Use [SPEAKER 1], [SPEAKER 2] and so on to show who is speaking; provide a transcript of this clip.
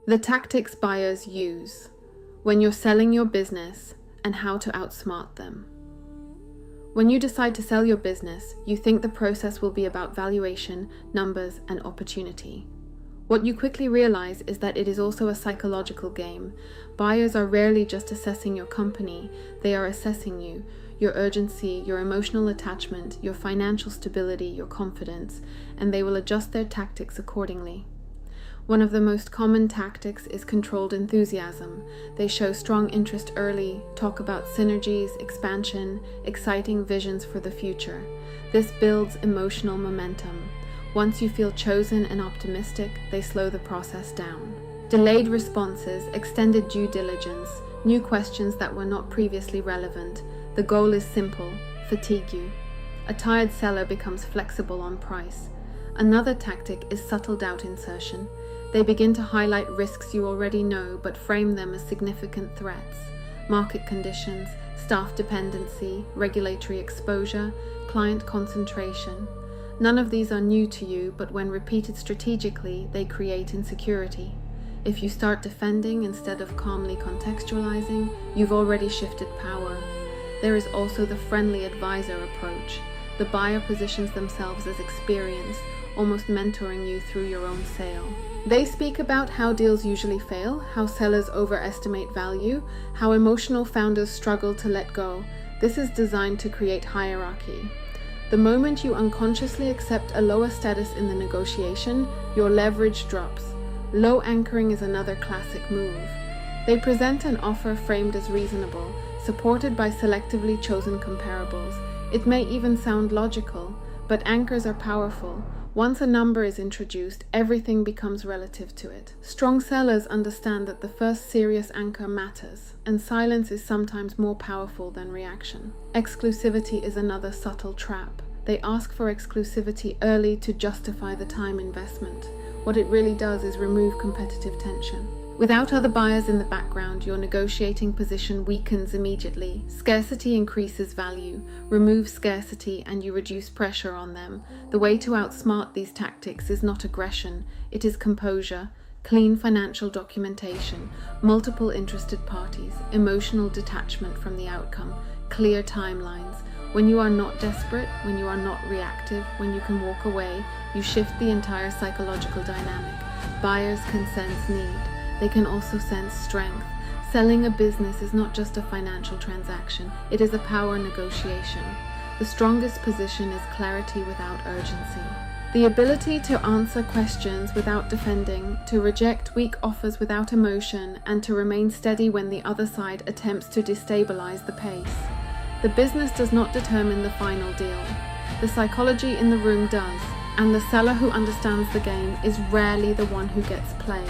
[SPEAKER 1] The tactics buyers use when you're selling your business and how to outsmart them. When you decide to sell your business, you think the process will be about valuation, numbers, and opportunity. What you quickly realize is that it is also a psychological game. Buyers are rarely just assessing your company, they are assessing you, your urgency, your emotional attachment, your financial stability, your confidence, and they will adjust their tactics accordingly. One of the most common tactics is controlled enthusiasm. They show strong interest early, talk about synergies, expansion, exciting visions for the future. This builds emotional momentum. Once you feel chosen and optimistic, they slow the process down. Delayed responses, extended due diligence, new questions that were not previously relevant. The goal is simple: fatigue you. A tired seller becomes flexible on price. Another tactic is subtle doubt insertion. They begin to highlight risks you already know but frame them as significant threats. Market conditions, staff dependency, regulatory exposure, client concentration. None of these are new to you, but when repeated strategically, they create insecurity. If you start defending instead of calmly contextualizing, you've already shifted power. There is also the friendly advisor approach. The buyer positions themselves as experienced, almost mentoring you through your own sale. They speak about how deals usually fail, how sellers overestimate value, how emotional founders struggle to let go. This is designed to create hierarchy. The moment you unconsciously accept a lower status in the negotiation, your leverage drops. Low anchoring is another classic move. They present an offer framed as reasonable, supported by selectively chosen comparables. It may even sound logical, but anchors are powerful. Once a number is introduced, everything becomes relative to it. Strong sellers understand that the first serious anchor matters, and silence is sometimes more powerful than reaction. Exclusivity is another subtle trap. They ask for exclusivity early to justify the time investment. What it really does is remove competitive tension. Without other buyers in the background, your negotiating position weakens immediately. Scarcity increases value. Remove scarcity and you reduce pressure on them. The way to outsmart these tactics is not aggression, it is composure, clean financial documentation, multiple interested parties, emotional detachment from the outcome, clear timelines. When you are not desperate, when you are not reactive, when you can walk away, you shift the entire psychological dynamic. Buyers can sense need. They can also sense strength. Selling a business is not just a financial transaction, it is a power negotiation. The strongest position is clarity without urgency. The ability to answer questions without defending, to reject weak offers without emotion, and to remain steady when the other side attempts to destabilize the pace. The business does not determine the final deal. The psychology in the room does, and the seller who understands the game is rarely the one who gets played.